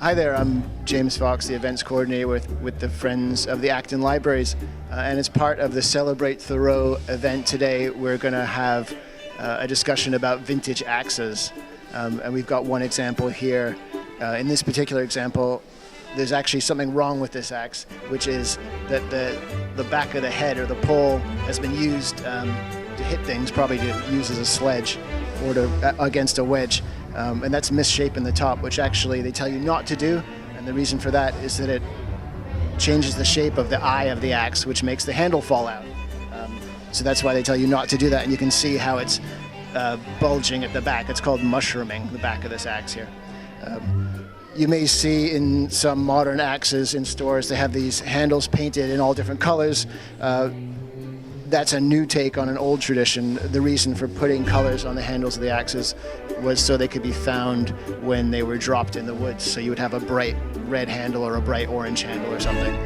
Hi there, I'm James Fox, the events coordinator with the Friends of the Acton Libraries. And as part of the Celebrate Thoreau event today, we're going to have a discussion about vintage axes. And we've got one example here. In this particular example, there's actually something wrong with this axe, which is that the back of the head or the pole has been used to hit things, probably to use as a sledge or against a wedge. And that's misshapen the top, which actually they tell you not to do. And the reason for that is that it changes the shape of the eye of the axe, which makes the handle fall out. So that's why they tell you not to do that. And you can see how it's bulging at the back. It's called mushrooming, the back of this axe here. You may see in some modern axes in stores, they have these handles painted in all different colors. That's a new take on an old tradition. The reason for putting colors on the handles of the axes was so they could be found when they were dropped in the woods. So you would have a bright red handle or a bright orange handle or something.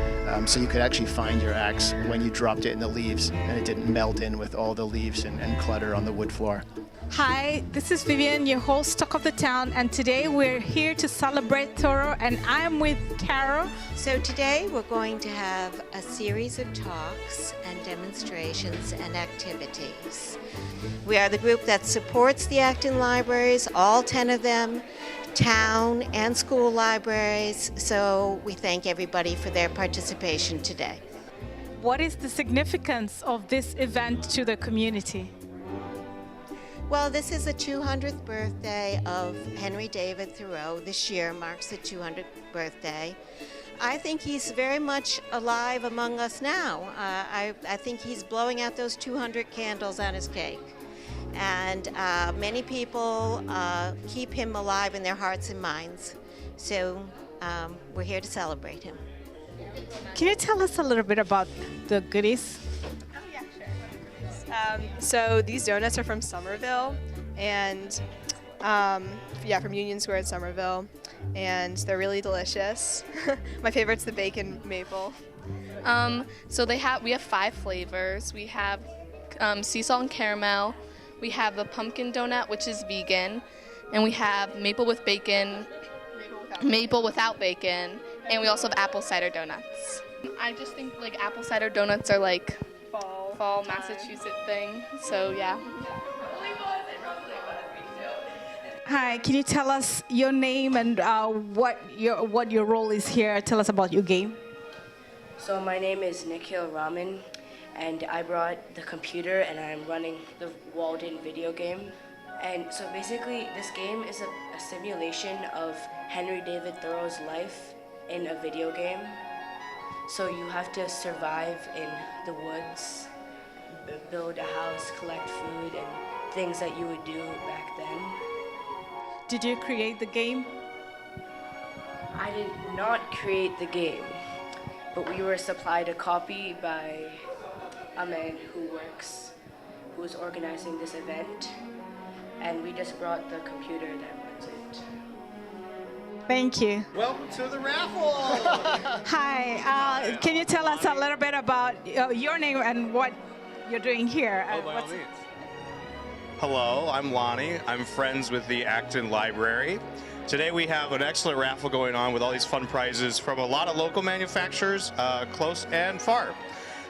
So you could actually find your axe when you dropped it in the leaves and it didn't meld in with all the leaves and clutter on the wood floor. Hi, this is Vivian, your host, Talk of the Town, and today we're here to celebrate Thoreau, and I'm with Carol. So today we're going to have a series of talks and demonstrations and activities. We are the group that supports the Acton Libraries, all 10 of them, town and school libraries, so we thank everybody for their participation today. What is the significance of this event to the community? Well, this is the 200th birthday of Henry David Thoreau. This year marks the 200th birthday. I think he's very much alive among us now. I think he's blowing out those 200 candles on his cake. And many people keep him alive in their hearts and minds. So we're here to celebrate him. Can you tell us a little bit about the goodies? So these donuts are from Somerville, and from Union Square in Somerville, and they're really delicious. My favorite's the bacon maple. So we have 5 flavors. We have sea salt and caramel. We have the pumpkin donut, which is vegan, and we have maple with bacon, maple without bacon, and we also have apple cider donuts. I just think like apple cider donuts are like fall Massachusetts thing, so yeah. Hi, can you tell us your name and what your role is here? Tell us about your game. So my name is Nikhil Raman, and I brought the computer and I'm running the Walden video game. And so basically this game is a simulation of Henry David Thoreau's life in a video game. So you have to survive in the woods, build a house, collect food, and things that you would do back then. Did you create the game? I did not create the game, but we were supplied a copy by a man who is organizing this event, and we just brought the computer that runs it. Thank you. Welcome to the raffle! Hi, can you tell us a little bit about your name and what you're doing here? By all means. Hello, I'm Lonnie. I'm friends with the Acton Library. Today we have an excellent raffle going on with all these fun prizes from a lot of local manufacturers, close and far.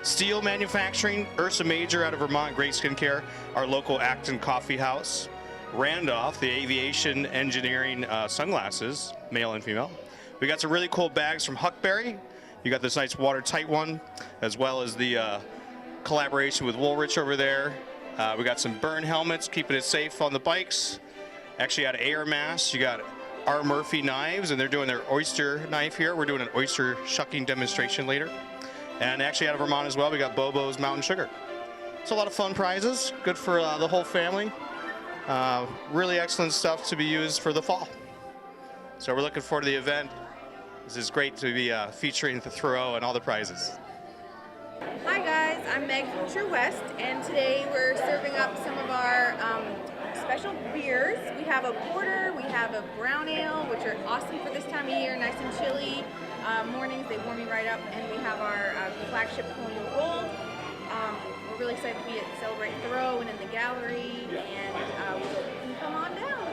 Steel Manufacturing, Ursa Major out of Vermont, great skincare, our local Acton Coffee House, Randolph, the aviation engineering sunglasses, male and female. We got some really cool bags from Huckberry. You got this nice watertight one, as well as the collaboration with Woolrich over there. We got some burn helmets, keeping it safe on the bikes. Actually out of Air Mass, you got R. Murphy knives, and they're doing their oyster knife here. We're doing an oyster shucking demonstration later. And actually out of Vermont as well, we got Bobo's Mountain Sugar. It's a lot of fun prizes, good for the whole family. Really excellent stuff to be used for the fall. So we're looking forward to the event. This is great to be featuring the Thoreau and all the prizes. Hi guys, I'm Meg from True West, and today we're serving up some of our special beers. We have a porter, we have a brown ale, which are awesome for this time of year, nice and chilly. Mornings, they warm you right up, and we have our flagship Colonial Gold. We're really excited to be at Celebrate Thoreau and in the gallery, and we hope you can come on down.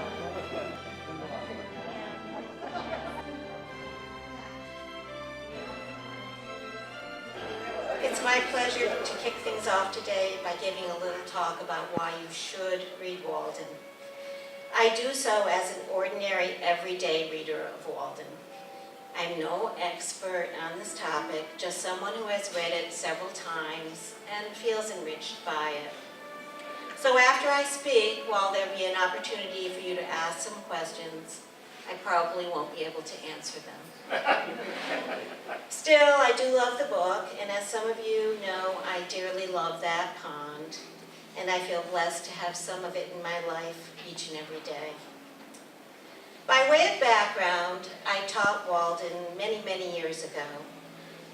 It's my pleasure to kick things off today by giving a little talk about why you should read Walden. I do so as an ordinary, everyday reader of Walden. I'm no expert on this topic, just someone who has read it several times and feels enriched by it. So after I speak, while there'll be an opportunity for you to ask some questions, I probably won't be able to answer them. Still, I do love the book, and as some of you know, I dearly love that pond, and I feel blessed to have some of it in my life each and every day. By way of background, I taught Walden many, many years ago,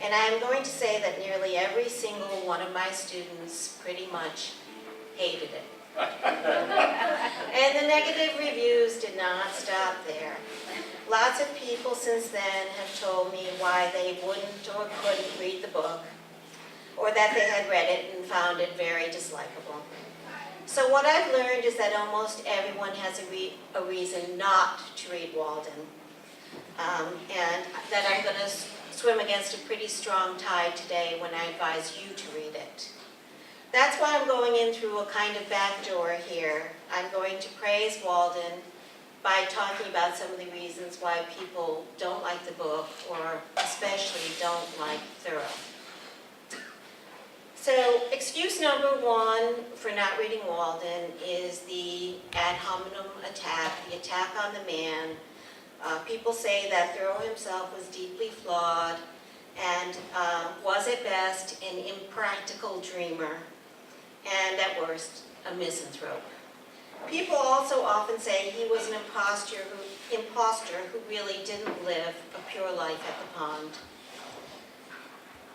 and I'm going to say that nearly every single one of my students pretty much hated it. And the negative reviews did not stop there. Lots of people since then have told me why they wouldn't or couldn't read the book, or that they had read it and found it very dislikable. So what I've learned is that almost everyone has a reason not to read Walden, and that I'm going to swim against a pretty strong tide today when I advise you to read it. That's why I'm going in through a kind of back door here. I'm going to praise Walden by talking about some of the reasons why people don't like the book, or especially don't like Thoreau. So, excuse number one for not reading Walden is the ad hominem attack, the attack on the man. People say that Thoreau himself was deeply flawed and was at best an impractical dreamer, and at worst, a misanthrope. People also often say he was an imposter who really didn't live a pure life at the pond.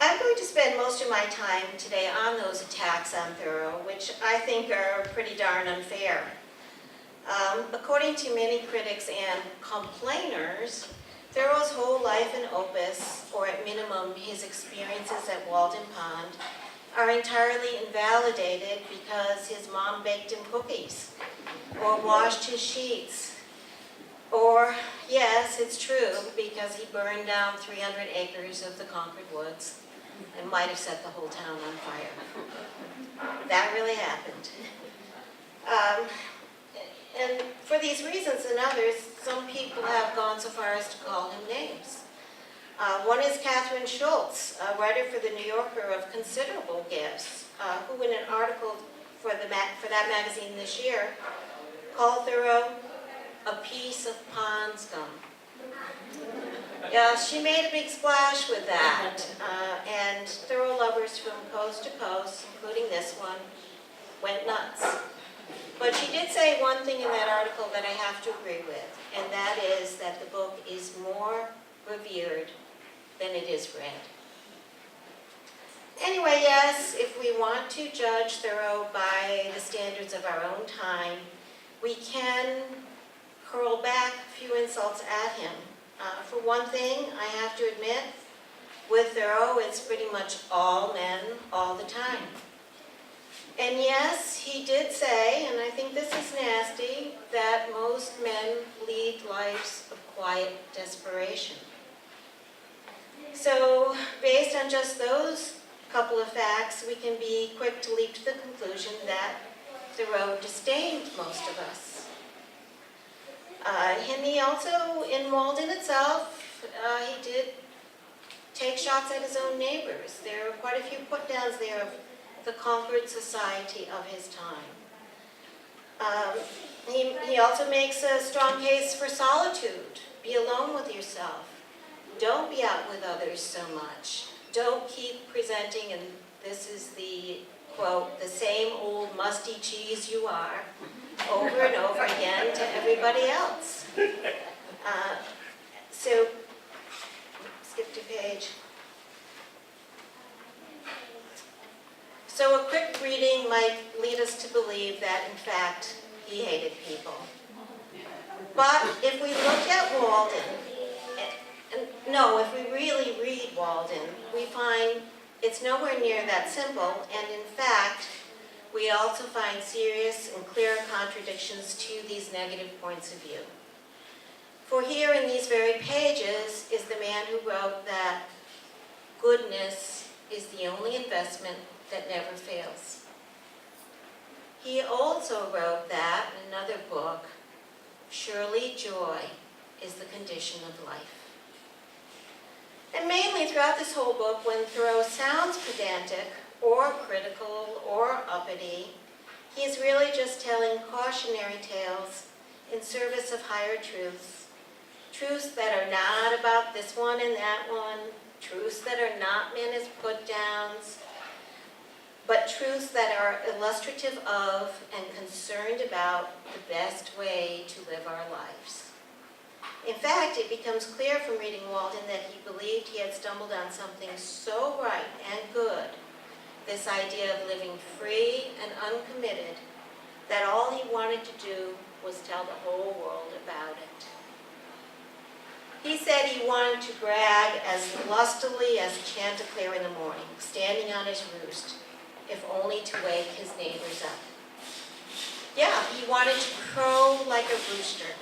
I'm going to spend most of my time today on those attacks on Thoreau, which I think are pretty darn unfair. According to many critics and complainers, Thoreau's whole life and opus, or at minimum his experiences at Walden Pond, are entirely invalidated because his mom baked him cookies, or washed his sheets, or, yes, it's true, because he burned down 300 acres of the Concord woods and might have set the whole town on fire. That really happened. And for these reasons and others, some people have gone so far as to call him names. One is Catherine Schultz, a writer for The New Yorker of considerable gifts, who in an article for that magazine this year called Thoreau a piece of pond scum. Yeah, she made a big splash with that, and Thoreau lovers from coast to coast, including this one, went nuts. But she did say one thing in that article that I have to agree with, and that is that the book is more revered than it is read. Anyway, yes, if we want to judge Thoreau by the standards of our own time, we can hurl back a few insults at him. For one thing, I have to admit, with Thoreau, it's pretty much all men all the time. And yes, he did say, and I think this is nasty, that most men lead lives of quiet desperation. So, based on just those couple of facts, we can be quick to leap to the conclusion that Thoreau disdained most of us. And he also, in Walden itself, he did take shots at his own neighbors. There are quite a few put-downs there of the Concord society of his time. He also makes a strong case for solitude. Be alone with yourself. Don't be out with others so much. Don't keep presenting, and this is the quote, the same old musty cheese you are, over and over again to everybody else. So, skip to page. So a quick reading might lead us to believe that, in fact, he hated people. But if we look at Walden, if we really read Walden, we find it's nowhere near that simple, and in fact, we also find serious and clear contradictions to these negative points of view. For here in these very pages is the man who wrote that goodness is the only investment that never fails. He also wrote that, in another book, surely joy is the condition of life. And mainly throughout this whole book, when Thoreau sounds pedantic or critical or uppity, he is really just telling cautionary tales in service of higher truths. Truths that are not about this one and that one, truths that are not meant as put-downs, but truths that are illustrative of and concerned about the best way to live our lives. In fact, it becomes clear from reading Walden that he believed he had stumbled on something so right and good, this idea of living free and uncommitted, that all he wanted to do was tell the whole world about it. He said he wanted to brag as lustily as Chanticleer in the morning, standing on his roost, if only to wake his neighbors up. Yeah, he wanted to crow like a rooster.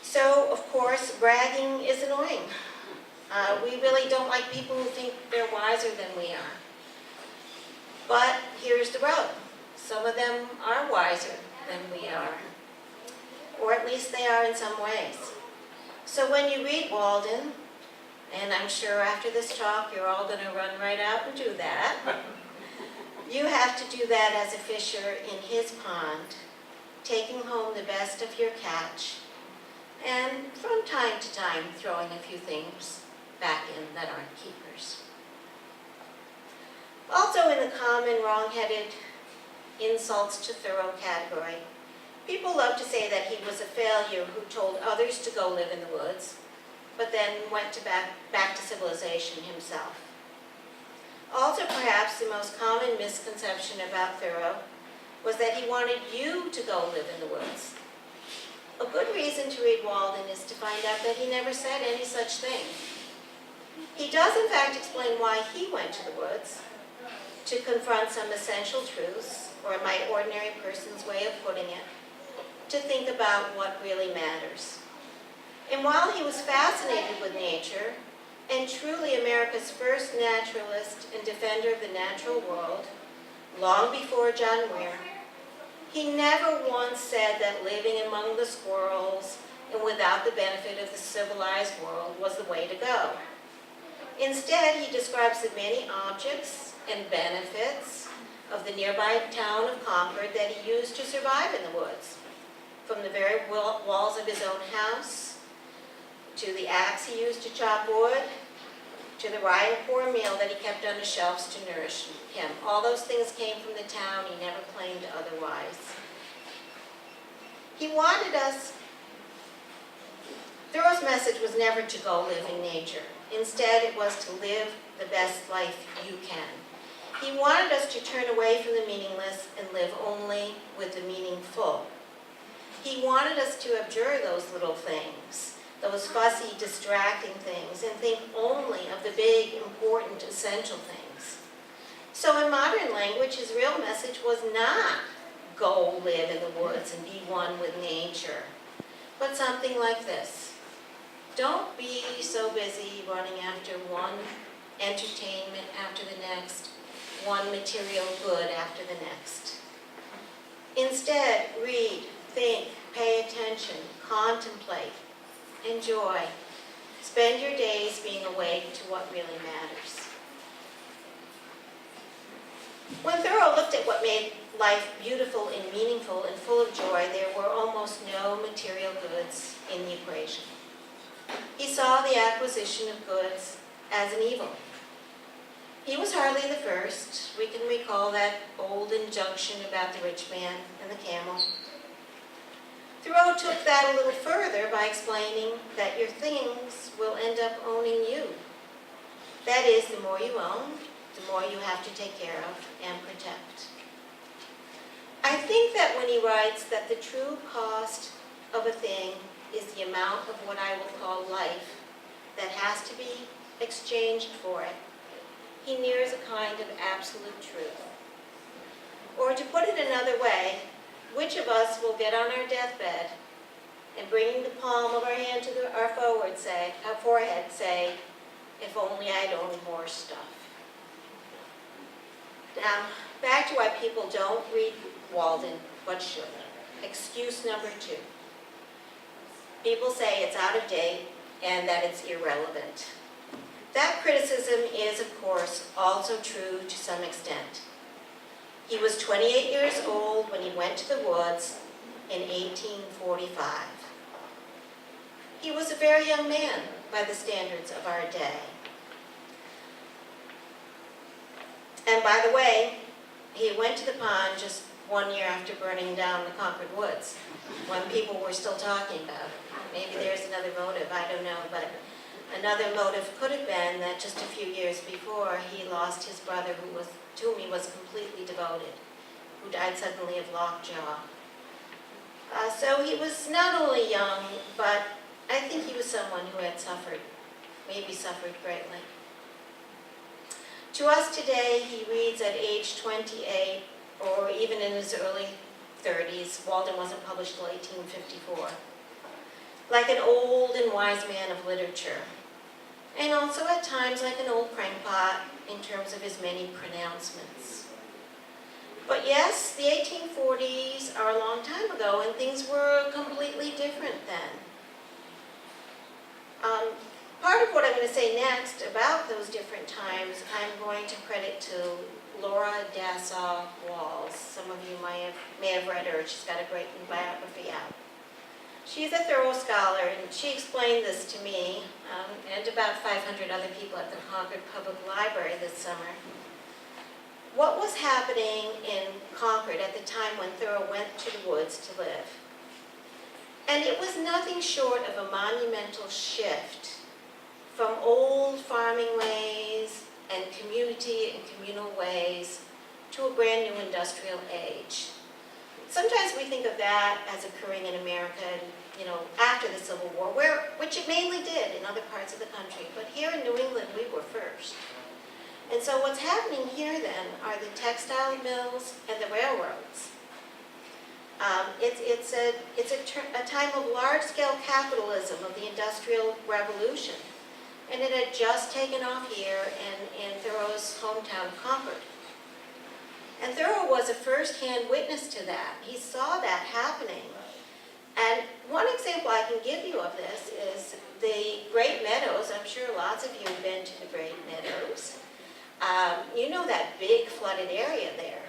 So, of course, bragging is annoying. We really don't like people who think they're wiser than we are. But here's the rub. Some of them are wiser than we are. Or at least they are in some ways. So when you read Walden, and I'm sure after this talk you're all going to run right out and do that, you have to do that as a fisher in his pond, taking home the best of your catch, and from time to time throwing a few things back in that aren't keepers. Also in the common wrong-headed insults to Thoreau category, people love to say that he was a failure who told others to go live in the woods, but then went back to civilization himself. Also perhaps the most common misconception about Thoreau was that he wanted you to go live in the woods. A good reason to read Walden is to find out that he never said any such thing. He does in fact explain why he went to the woods, to confront some essential truths, or my ordinary person's way of putting it, to think about what really matters. And while he was fascinated with nature, and truly America's first naturalist and defender of the natural world, long before John Muir, he never once said that living among the squirrels and without the benefit of the civilized world was the way to go. Instead, he describes the many objects and benefits of the nearby town of Concord that he used to survive in the woods, from the very walls of his own house, to the axe he used to chop wood, to the rye and cornmeal that he kept on the shelves to nourish him. All those things came from the town. He never claimed otherwise. He wanted us, Thoreau's message was never to go live in nature. Instead, it was to live the best life you can. He wanted us to turn away from the meaningless and live only with the meaningful. He wanted us to abjure those little things, those fussy, distracting things, and think only of the big, important, essential things. So in modern language, his real message was not go live in the woods and be one with nature, but something like this. Don't be so busy running after one entertainment after the next, one material good after the next. Instead, read, think, pay attention, contemplate, enjoy. Spend your days being awake to what really matters. When Thoreau looked at what made life beautiful and meaningful and full of joy, there were almost no material goods in the equation. He saw the acquisition of goods as an evil. He was hardly the first. We can recall that old injunction about the rich man and the camel. Thoreau took that a little further by explaining that your things will end up owning you. That is, the more you own, the more you have to take care of and protect. I think that when he writes that the true cost of a thing is the amount of what I will call life that has to be exchanged for it, he nears a kind of absolute truth. Or to put it another way, which of us will get on our deathbed and bringing the palm of our hand to our forehead say, If only I'd owned more stuff. Now, back to why people don't read Walden, but should. Excuse number 2. People say it's out of date and that it's irrelevant. That criticism is, of course, also true to some extent. He was 28 years old when he went to the woods in 1845. He was a very young man by the standards of our day. And by the way, he went to the pond just 1 year after burning down the Concord woods, when people were still talking about it. Maybe there's another motive, I don't know, but another motive could have been that just a few years before he lost his brother, who was, to whom he was completely devoted, who died suddenly of lockjaw. So he was not only young, but I think he was someone who had suffered, maybe suffered greatly. To us today, he reads at age 28, or even in his early 30s. Walden wasn't published until 1854. Like an old and wise man of literature. And also at times like an old crankpot in terms of his many pronouncements. But yes, the 1840s are a long time ago, and things were completely different then. Part of what I'm going to say next about those different times, I'm going to credit to Laura Dassaw-Walls. Some of you may have read her. She's got a great new biography out. She's a Thoreau scholar, and she explained this to me and about 500 other people at the Concord Public Library this summer. What was happening in Concord at the time when Thoreau went to the woods to live? And it was nothing short of a monumental shift from old farming ways and community and communal ways to a brand new industrial age. Sometimes we think of that as occurring in America, after the Civil War, which it mainly did in other parts of the country. But here in New England, we were first. And so what's happening here then are the textile mills and the railroads. It's a time of large-scale capitalism of the Industrial Revolution. And it had just taken off here in Thoreau's hometown of Concord. And Thoreau was a first-hand witness to that. He saw that happening. And one example I can give you of this is the Great Meadows. I'm sure lots of you have been to the Great Meadows. You know that big flooded area there.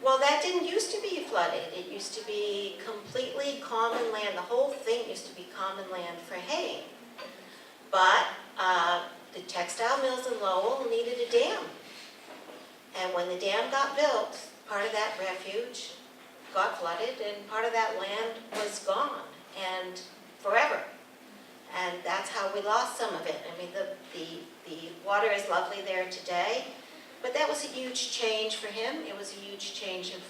Well, that didn't used to be flooded. It used to be completely common land. The whole thing used to be common land for haying. But the textile mills in Lowell needed a dam. And when the dam got built, part of that refuge got flooded and part of that land was gone and forever. And that's how we lost some of it. I mean, the water is lovely there today, but that was a huge change for him. It was a huge change in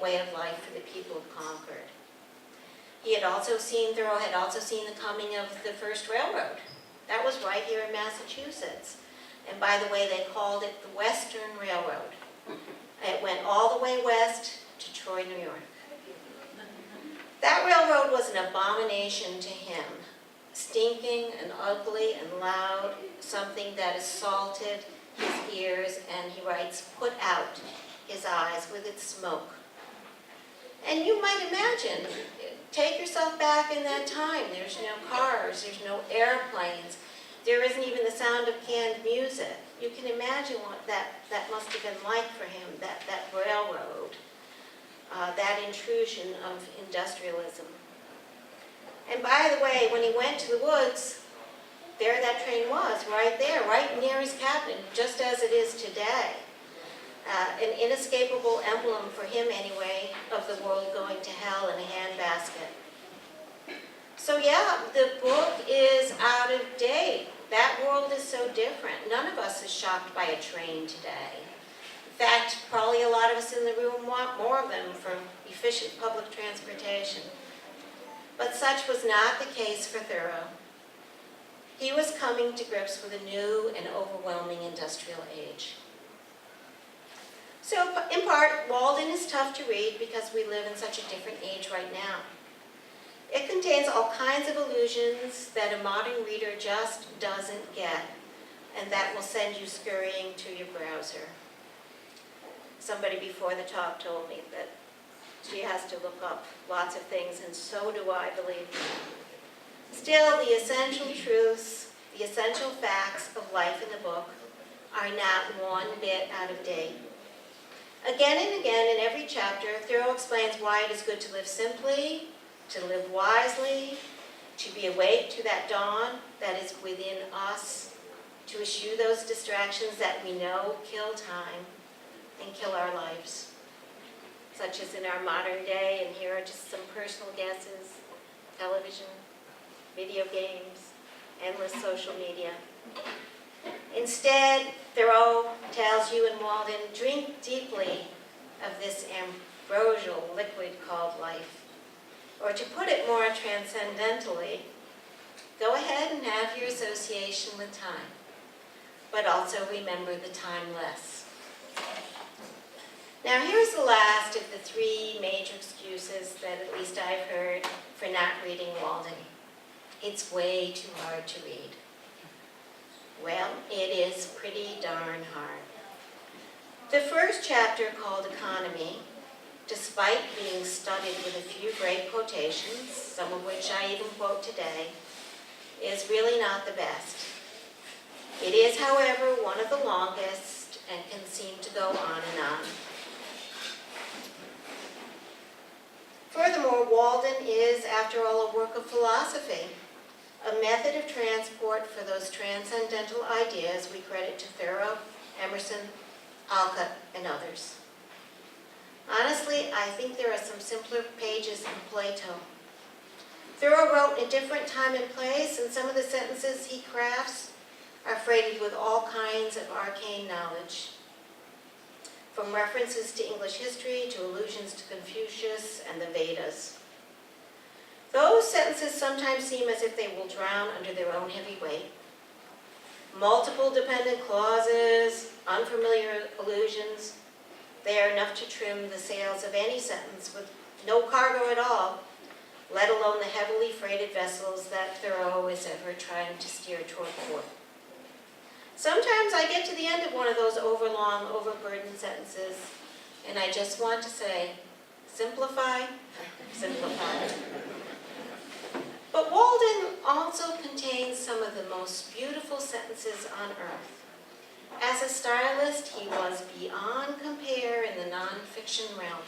way of life for the people of Concord. Thoreau had also seen the coming of the first railroad. That was right here in Massachusetts. And by the way, they called it the Western Railroad. It went all the way west to Troy, New York. That railroad was an abomination to him. Stinking and ugly and loud, something that assaulted his ears, and he writes, put out his eyes with its smoke. And you might imagine, take yourself back in that time. There's no cars, there's no airplanes, there isn't even the sound of canned music. You can imagine what that must have been like for him, that railroad, that intrusion of industrialism. And by the way, when he went to the woods, there that train was, right there, right near his cabin, just as it is today. An inescapable emblem for him anyway, of the world going to hell in a handbasket. So yeah, the book is out of date. That world is so different. None of us is shocked by a train today. In fact, probably a lot of us in the room want more of them for efficient public transportation. But such was not the case for Thoreau. He was coming to grips with a new and overwhelming industrial age. So, in part, Walden is tough to read because we live in such a different age right now. It can contains all kinds of allusions that a modern reader just doesn't get, and that will send you scurrying to your browser. Somebody before the talk told me that she has to look up lots of things, and so do I, believe me. Still, the essential truths, the essential facts of life in the book are not one bit out of date. Again and again in every chapter, Thoreau explains why it is good to live simply, to live wisely, to be awake to that dawn that is within us, to eschew those distractions that we know kill time and kill our lives, such as in our modern day, and here are just some personal guesses: television, video games, endless social media. Instead, Thoreau tells you and Walden, drink deeply of this ambrosial liquid called life. Or to put it more transcendentally, go ahead and have your association with time, but also remember the timeless. Now here's the last of the three major excuses that at least I've heard for not reading Walden. It's way too hard to read. Well, it is pretty darn hard. The first chapter, called Economy, despite being studied with a few great quotations, some of which I even quote today, is really not the best. It is, however, one of the longest and can seem to go on and on. Furthermore, Walden is, after all, a work of philosophy, a method of transport for those transcendental ideas we credit to Thoreau, Emerson, Alcott, and others. Honestly, I think there are some simpler pages in Plato. Thoreau wrote in a different time and place, and some of the sentences he crafts are freighted with all kinds of arcane knowledge, from references to English history to allusions to Confucius and the Vedas. Those sentences sometimes seem as if they will drown under their own heavy weight. Multiple dependent clauses, unfamiliar allusions, they are enough to trim the sails of any sentence with no cargo at all, let alone the heavily freighted vessels that Thoreau is ever trying to steer toward port. Sometimes I get to the end of one of those overlong, overburdened sentences, and I just want to say, simplify, simplify. But Walden also contains some of the most beautiful sentences on earth. As a stylist, he was beyond compare in the nonfiction realm.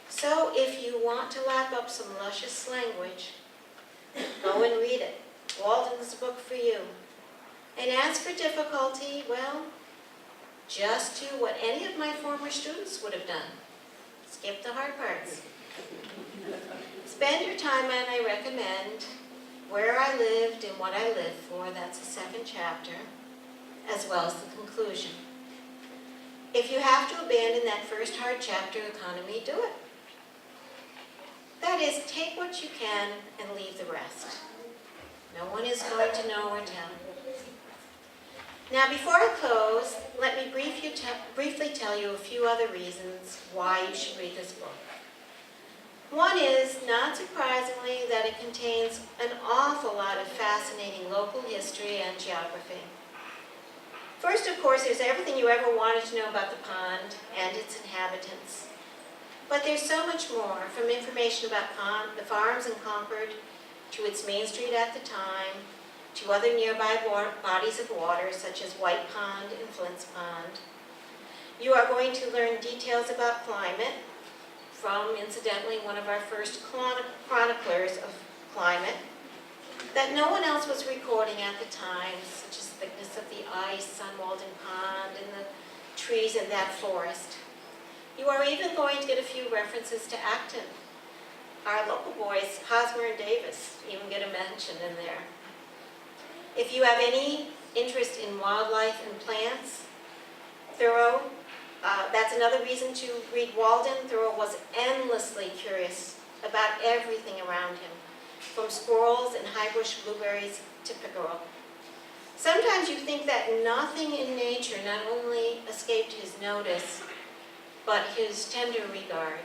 So if you want to lap up some luscious language, go and read it. Walden's a book for you. And as for difficulty, well, just do what any of my former students would have done. Skip the hard parts. Spend your time on, I recommend, Where I Lived and What I Lived For. That's the second chapter, as well as the conclusion. If you have to abandon that first hard chapter, Economy, do it. That is, take what you can and leave the rest. No one is going to know or tell. Now, before I close, let me briefly tell you a few other reasons why you should read this book. One is, not surprisingly, that it contains an awful lot of fascinating local history and geography. First, of course, there's everything you ever wanted to know about the pond and its inhabitants. But there's so much more, from information about the farms in Concord, to its main street at the time, to other nearby bodies of water, such as White Pond and Flint's Pond. You are going to learn details about climate, from, incidentally, one of our first chroniclers of climate, that no one else was recording at the time, such as the thickness of the ice on Walden Pond and the trees in that forest. You are even going to get a few references to Acton. Our local boys, Hosmer and Davis, even get a mention in there. If you have any interest in wildlife and plants, Thoreau, that's another reason to read Walden. Thoreau was endlessly curious about everything around him, from squirrels and high-bush blueberries to pickerel. Sometimes you think that nothing in nature not only escaped his notice, but his tender regard.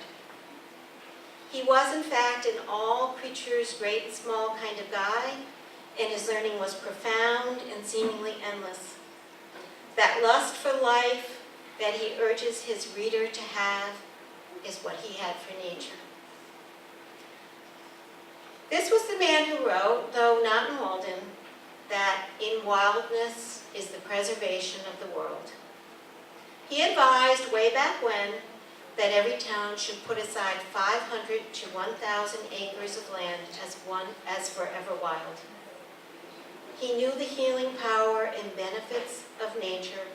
He was, in fact, an all creatures great and small kind of guy, and his learning was profound and seemingly endless. That lust for life that he urges his reader to have is what he had for nature. This was the man who wrote, though not in Walden, that in wildness is the preservation of the world. He advised way back when that every town should put aside 500 to 1,000 acres of land as forever wild. He knew the healing power and benefits of nature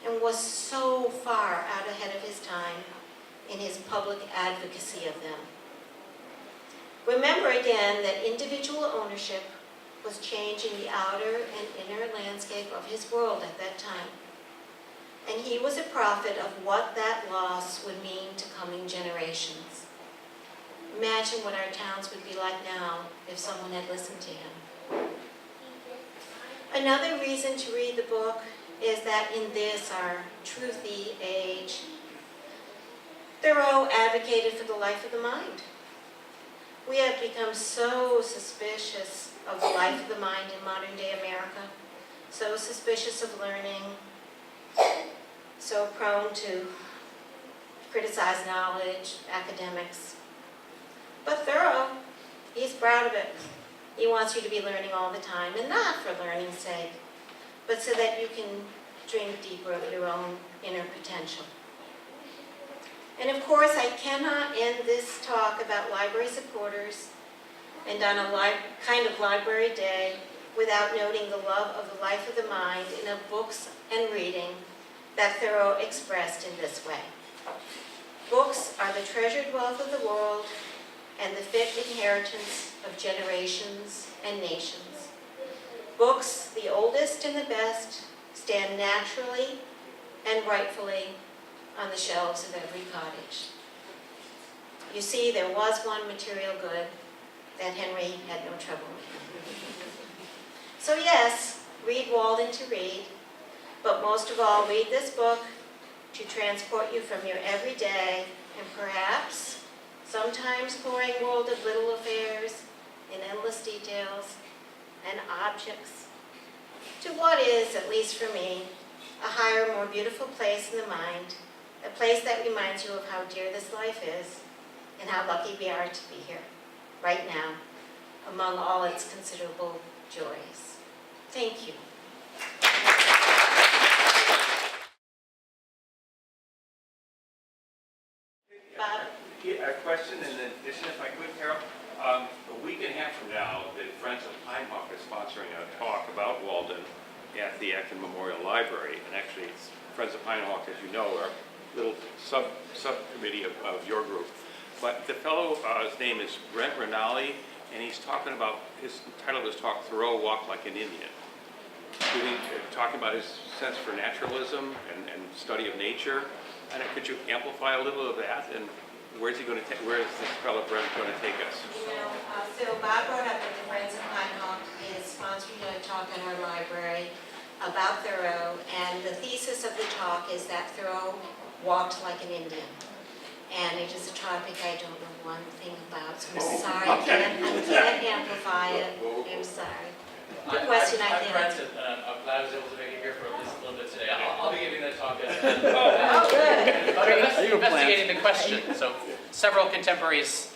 and was so far out ahead of his time in his public advocacy of them. Remember again that individual ownership was changing the outer and inner landscape of his world at that time. And he was a prophet of what that loss would mean to coming generations. Imagine what our towns would be like now if someone had listened to him. Another reason to read the book is that in this, our truthy age, Thoreau advocated for the life of the mind. We have become so suspicious of the life of the mind in modern day America, so suspicious of learning, so prone to criticize knowledge, academics. But Thoreau, he's proud of it. He wants you to be learning all the time, and not for learning's sake, but so that you can drink deeper of your own inner potential. And of course, I cannot end this talk about library supporters and on a kind of library day without noting the love of the life of the mind and of books and reading that Thoreau expressed in this way. Books are the treasured wealth of the world and the fit inheritance of generations and nations. Books, the oldest and the best, stand naturally and rightfully on the shelves of every cottage. You see, there was one material good that Henry had no trouble with. So yes, read Walden to read, but most of all, read this book to transport you from your everyday and perhaps sometimes boring world of little affairs and endless details and objects to what is, at least for me, a higher, more beautiful place in the mind, a place that reminds you of how dear this life is and how lucky we are to be here, right now, among all its considerable joys. Thank you. Bob? Yeah, a question in addition, if I could, Carol. A week and a half from now, the Friends of Pine Hawk is sponsoring a talk about Walden at the Acton Memorial Library. And actually, it's Friends of Pine Hawk, as you know, are a little subcommittee of your group. But the fellow, his name is Brent Rinaldi, and he's talking about, his title of his talk, Thoreau Walked Like an Indian. Talking about his sense for naturalism and study of nature. And could you amplify a little of that? And where is this fellow Brent going to take us? So Bob brought up that the Friends of Pine Hawk is sponsoring a talk in our library about Thoreau, and the thesis of the talk is that Thoreau walked like an Indian. And it is a topic I don't know one thing about, so I'm sorry, I can't amplify it. I'm sorry. Good question, I can't answer. I'm glad I was able to make it here for at least a little bit today. I'll be giving that talk. Good. Investigating the question. So several contemporaries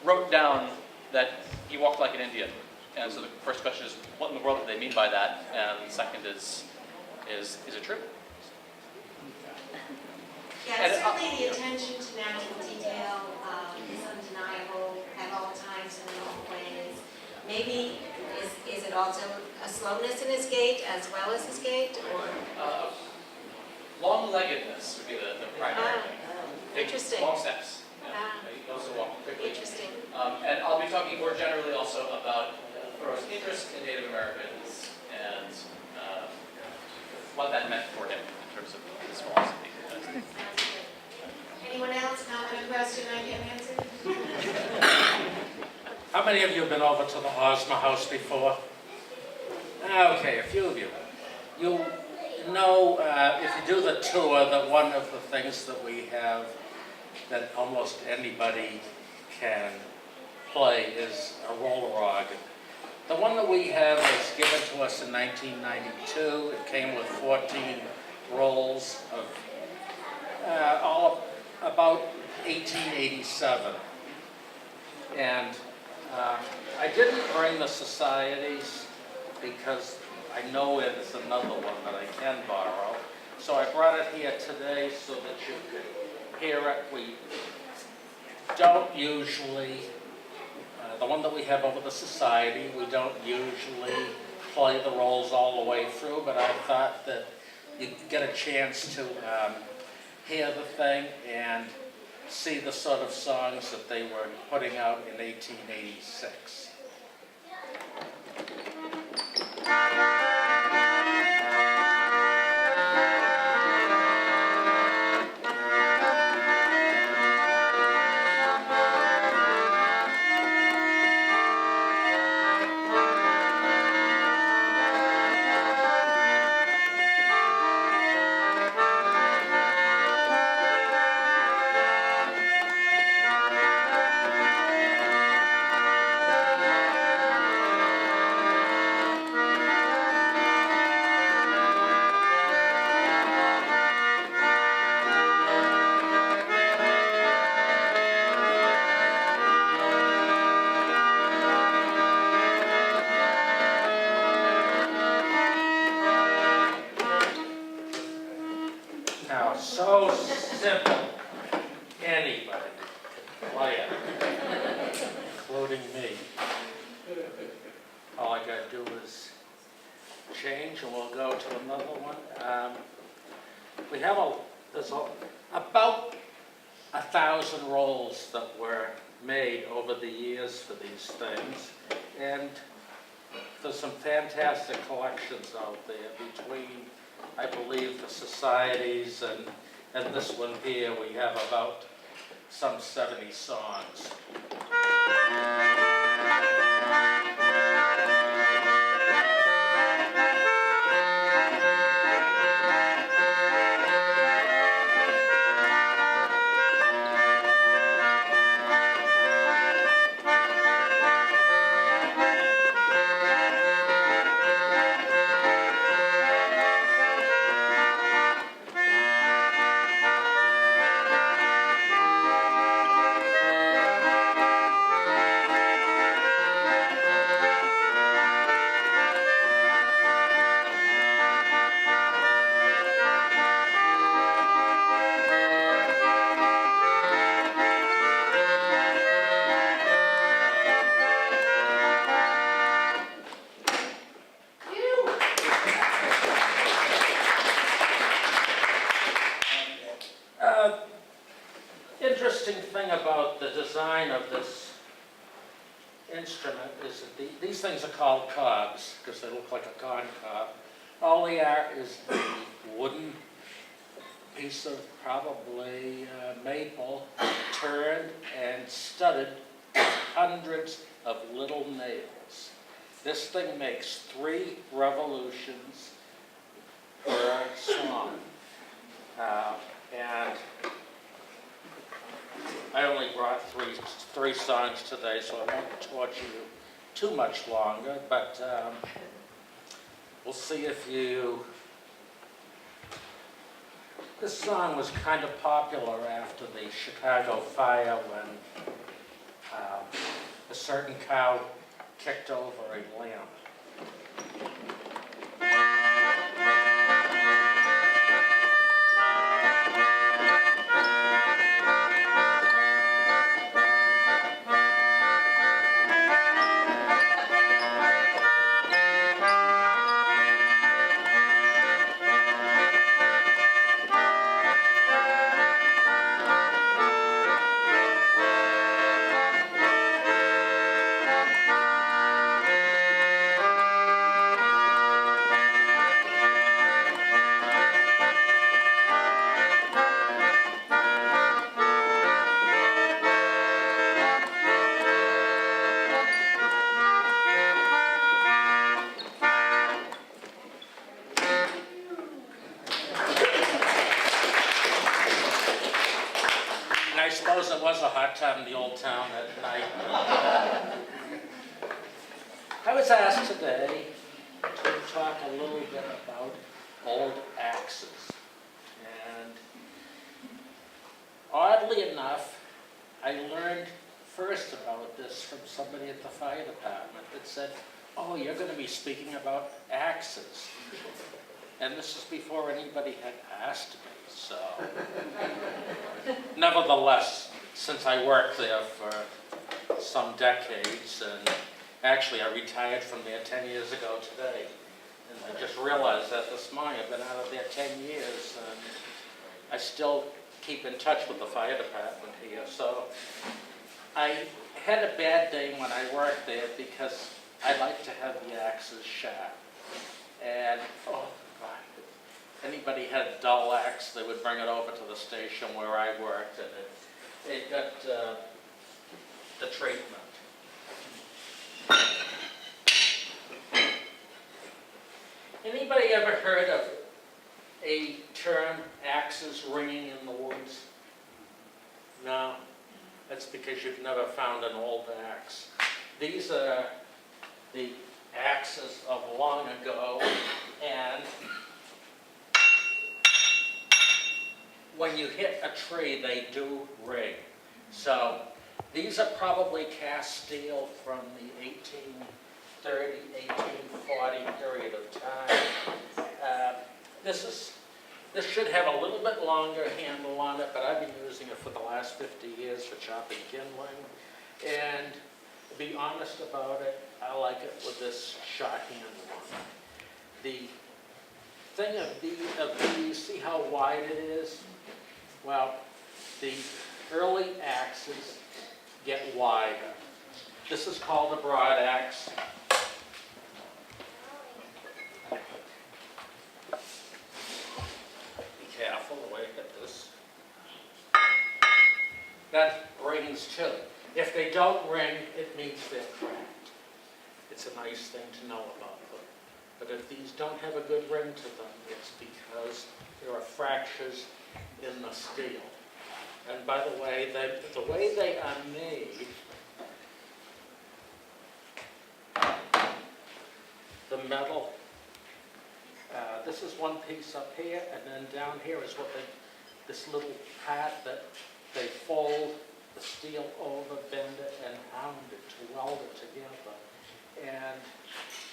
wrote down that he walked like an Indian. And so the first question is, what in the world do they mean by that? And the second is it true? Yeah, certainly the attention to natural detail is undeniable at all times and in all ways. Maybe, is it also a slowness in his gait as well as his gait? Or? Long-leggedness would be the primary thing. Interesting. Long steps. He also walked quickly. Interesting. And I'll be talking more generally also about Thoreau's interest in Native Americans and what that meant for him in terms of his philosophy. Anyone else? Comment or question I can answer? How many of you have been over to the Ozma house before? Okay, a few of you. You'll know, if you do the tour, that one of the things that we have that almost anybody can play is a roller organ. The one that we have was given to us in 1992. It came with 14 rolls of all about 1887. And I didn't bring the societies because I know it's another one that I can borrow. So I brought it here today so that you could hear it. We don't usually, the one that we have over the society, we don't usually play the rolls all the way through, but I thought that you'd get a chance to hear the thing and see the sort of songs that they were putting out in 1886. Now, so simple, anybody can play it, including me. All I gotta do is change and we'll go to another one. We have there's about 1,000 rolls that were made over the years for these things. And there's some fantastic collections out there between, I believe, the societies and this one here. We have about some 70 songs. Interesting thing about the design of this instrument is that these things are called cogs because they look like a corn cob. All they are is a wooden piece of probably maple turned and studded with hundreds of little nails. This thing makes 3 revolutions per song. And I only brought three songs today, so I won't torture you too much longer, but we'll see if you... This song was kind of popular after the Chicago fire when a certain cow kicked over a lamp. it was a hot time in the old town at night. I was asked today to talk a little bit about old axes. And oddly enough, I learned first about this from somebody at the fire department that said, "Oh, you're going to be speaking about axes." And this is before anybody had asked me, so. Nevertheless, since I worked there for some decades, and actually I retired from there 10 years ago today, and I just realized that this morning I've been out of there 10 years, and I still keep in touch with the fire department here. So I had a bad day when I worked there because I like to have the axes sharp. And, oh God, if anybody had a dull axe, they would bring it over to the station where I worked, and it got the treatment. Anybody ever heard of a term, axes ringing in the woods? No? That's because you've never found an old axe. These are the axes of long ago, and when you hit a tree, they do ring. So these are probably cast steel from the 1830, 1840 period of time. This should have a little bit longer handle on it, but I've been using it for the last 50 years for chopping kindling. And to be honest about it, I like it with this sharp handle on it. The thing of these, see how wide it is? Well, the early axes get wider. This is called a broad axe. Be careful the way you hit this. That rings too. If they don't ring, it means they're cracked. It's a nice thing to know about them. But if these don't have a good ring to them, it's because there are fractures in the steel. And by the way, the way they are made, the metal, this is one piece up here, and then down here is what this little part that they fold the steel over, bend it, and pound it to weld it together. And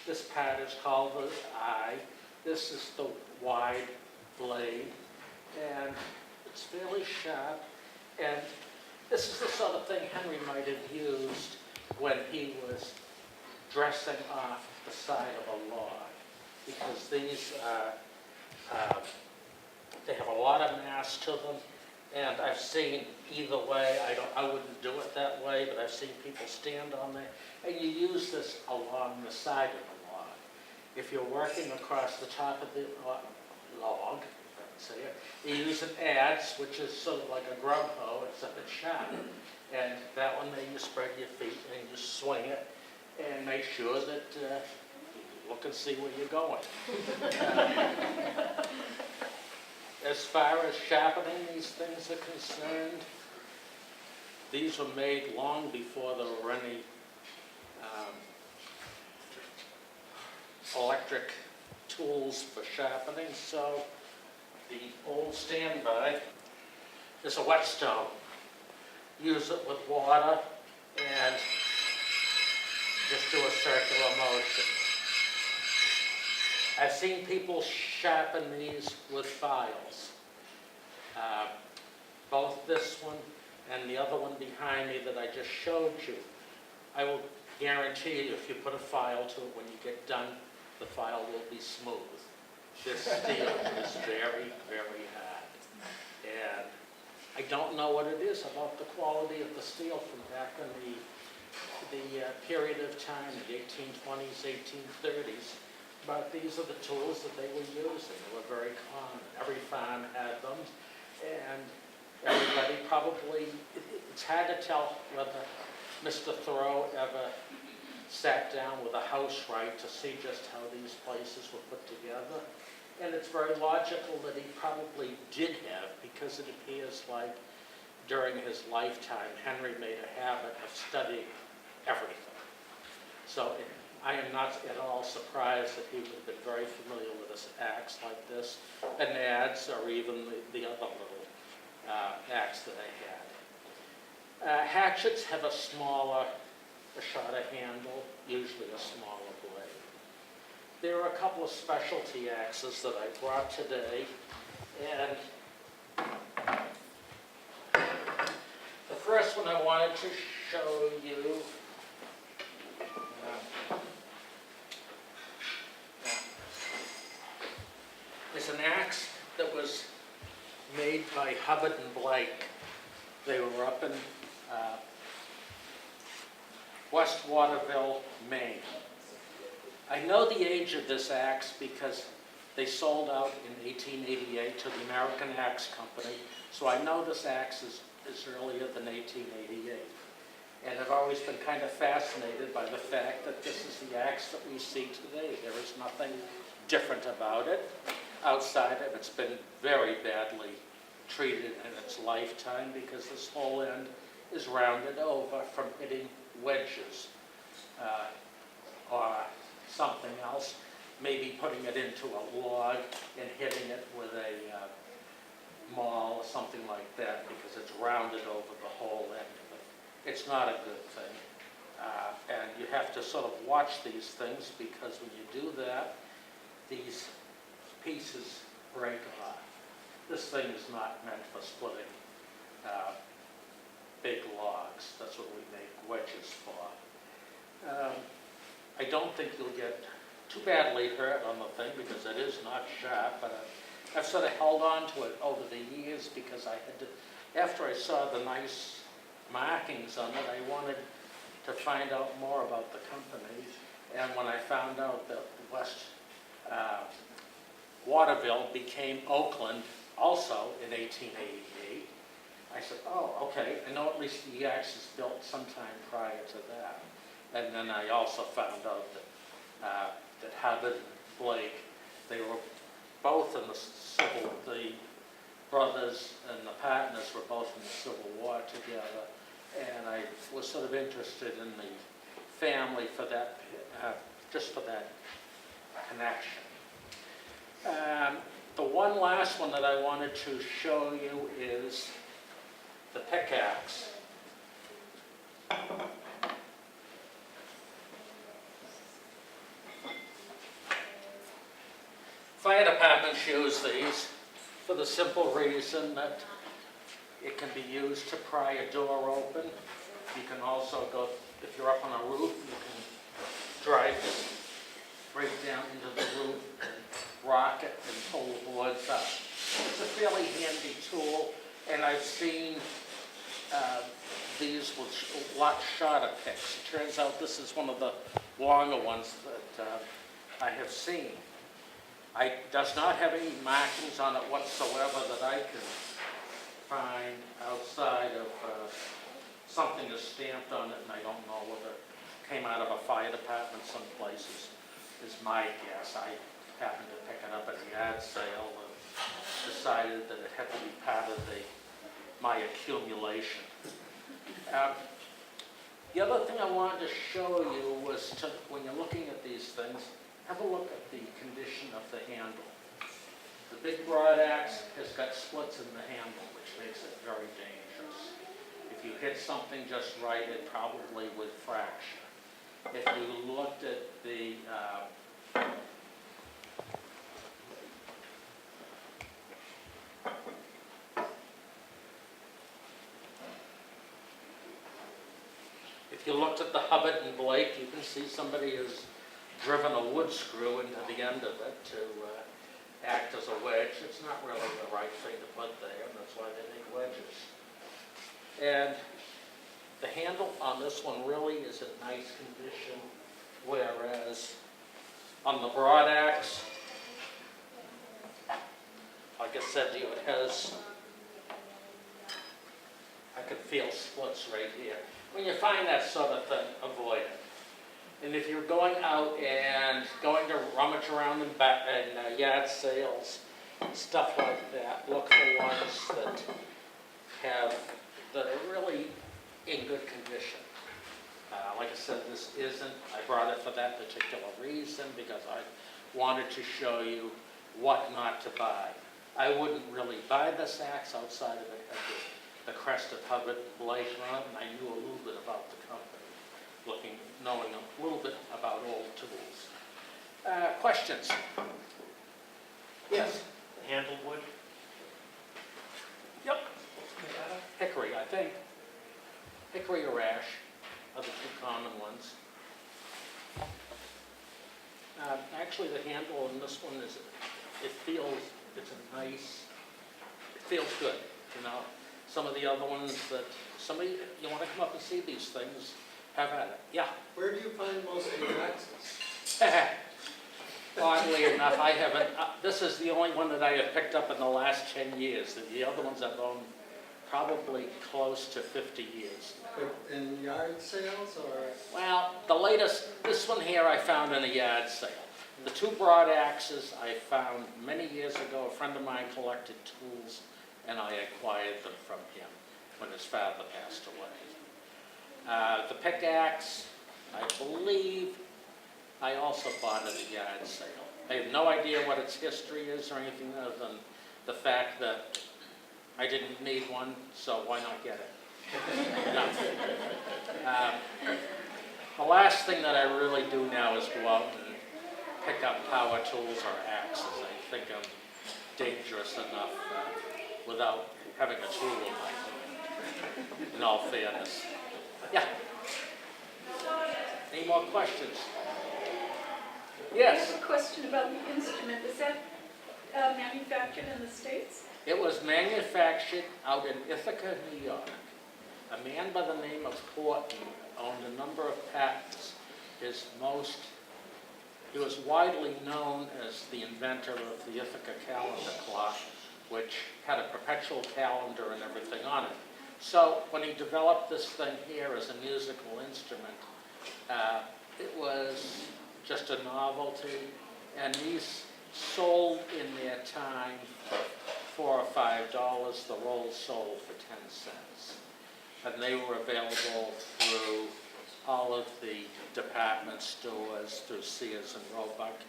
this part is called the eye. This is the wide blade, and it's fairly sharp. And this is the sort of thing Henry might have used when he was dressing off the side of a log, because these they have a lot of mass to them. And I've seen either way. I wouldn't do it that way, but I've seen people stand on there. And you use this along the side of the log. If you're working across the top of the log, you use an adze, which is sort of like a grub hoe, except it's sharp. And that one, then you spread your feet and you swing it and make sure that you look and see where you're going. As far as sharpening these things are concerned, these were made long before there were any electric tools for sharpening. So the old standby is a whetstone. Use it with water and just do a circular motion. I've seen people sharpen these with files. Both this one and the other one behind me that I just showed you. I will guarantee you if you put a file to it, when you get done, the file will be smooth. This steel is very, very hard. And I don't know what it is about the quality of the steel from back in the period of time, the 1820s, 1830s. But these are the tools that they were using. They were very common. Every farm had them. And everybody probably, it's hard to tell whether Mr. Thoreau ever sat down with a housewright to see just how these places were put together. And it's very logical that he probably did have, because it appears like during his lifetime, Henry made a habit of studying everything. So I am not at all surprised that he would have been very familiar with this axe like this, an adze, or even the other little axe that I had. Hatchets have a shorter handle, usually a smaller blade. There are a couple of specialty axes that I brought today, and the first one I wanted to show you is an axe that was made by Hubbard and Blake. They were up in West Waterville, Maine. I know the age of this axe because they sold out in 1888 to the American Axe Company, so I know this axe is earlier than 1888. And I've always been kind of fascinated by the fact that this is the axe that we see today. There is nothing different about it outside of it's been very badly treated in its lifetime because this whole end is rounded over from hitting wedges or something else, maybe putting it into a log and hitting it with a maul or something like that because it's rounded over the whole end of it. It's not a good thing. And you have to sort of watch these things because when you do that, these pieces break off. This thing is not meant for splitting big logs. That's what we make wedges for. I don't think you'll get too badly hurt on the thing because it is not sharp, but I've sort of held on to it over the years because I had to, after I saw the nice markings on it, I wanted to find out more about the company. And when I found out that West Waterville became Oakland also in 1888, I said, oh, okay, I know at least the axe is built sometime prior to that. And then I also found out that Hubbard and Blake, they were both in the brothers and the partners were both in the Civil War together. And I was sort of interested in the family for that, just for that connection. The one last one that I wanted to show you is the pickaxe. Fire departments use these for the simple reason that it can be used to pry a door open. You can also go, if you're up on a roof, you can drive it right down into the roof and rock it and pull the boards up. It's a fairly handy tool, and I've seen these with a lot shorter picks. It turns out this is one of the longer ones that I have seen. It does not have any markings on it whatsoever that I can find outside of something is stamped on it, and I don't know whether it came out of a fire department some places, is my guess. I happened to pick it up at a yard sale and decided that it had to be part of my accumulation. The other thing I wanted to show you was when you're looking at these things, have a look at the condition of the handle. The big broad axe has got splits in the handle, which makes it very dangerous. If you hit something just right, it probably would fracture. If you looked at the Hubbard and Blake, you can see somebody has driven a wood screw into the end of it to act as a wedge. It's not really the right thing to put there, and that's why they make wedges. And the handle on this one really is in nice condition, whereas on the broad axe, like I said to you, it has, I could feel splits right here. When you find that sort of thing, avoid it. And if you're going out and going to rummage around in yard sales, stuff like that, look for ones that have that are really in good condition. Like I said, this isn't, I brought it for that particular reason because I wanted to show you what not to buy. I wouldn't really buy this axe outside of it at the crest of Hubbard blade on it, and I knew a little bit about the company, knowing a little bit about old tools. Questions? Yes? Handle wood? Yep. Hickory, I think. Hickory or ash are the two common ones. Actually, the handle in this one is, it's a nice, it feels good, you know. Some of the other ones that, you want to come up and see these things, have at it. Yeah? Where do you find most of your axes? Oddly enough, I haven't, this is the only one that I have picked up in the last 10 years. The other ones I've owned probably close to 50 years. In yard sales or? Well, the latest, this one here I found in a yard sale. The two broad axes I found many years ago. A friend of mine collected tools and I acquired them from him when his father passed away. The pickaxe, I believe, I also bought at a yard sale. I have no idea what its history is or anything other than the fact that I didn't need one, so why not get it? No. The last thing that I really do now is go out and pick up power tools or axes. I think I'm dangerous enough without having a tool in my hand, in all fairness. Yeah? Any more questions? Yes? I have a question about the instrument. Is that manufactured in the States? It was manufactured out in Ithaca, New York. A man by the name of Horton owned a number of patents. He was widely known as the inventor of the Ithaca calendar clock, which had a perpetual calendar and everything on it. So when he developed this thing here as a musical instrument, it was just a novelty, and these sold in their time for $4 or $5. The rolls sold for 10 cents. And they were available through all of the department stores, through Sears and Roebuck.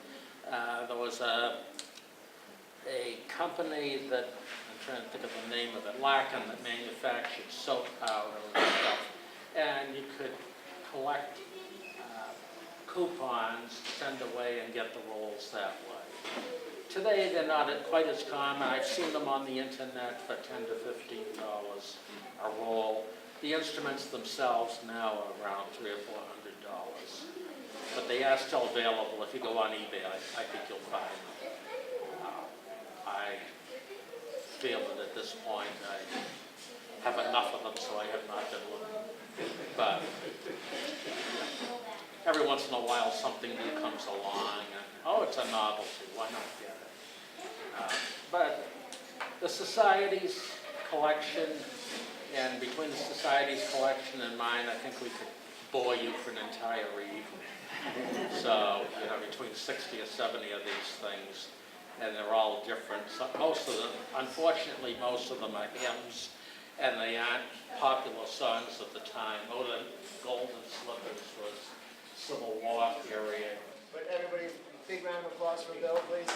There was a company that, I'm trying to think of the name of it, Larkin, that manufactured soap powder and stuff. And you could collect coupons, send away, and get the rolls that way. Today, they're not quite as common. I've seen them on the internet for $10 to $15 a roll. The instruments themselves now are around $300 or $400, but they are still available. If you go on eBay, I think you'll find them. I feel that at this point I have enough of them, so I have not been looking. But every once in a while, something new comes along, and oh, it's a novelty. Why not get it? But the Society's collection, and between the Society's collection and mine, I think we could bore you for an entire evening. So, you know, between 60 or 70 of these things, and they're all different. So most of them, unfortunately, most of them are hymns, and they aren't popular songs of the time. Oh, the Golden Slippers was Civil War period. But everybody, big round of applause for Bill, please.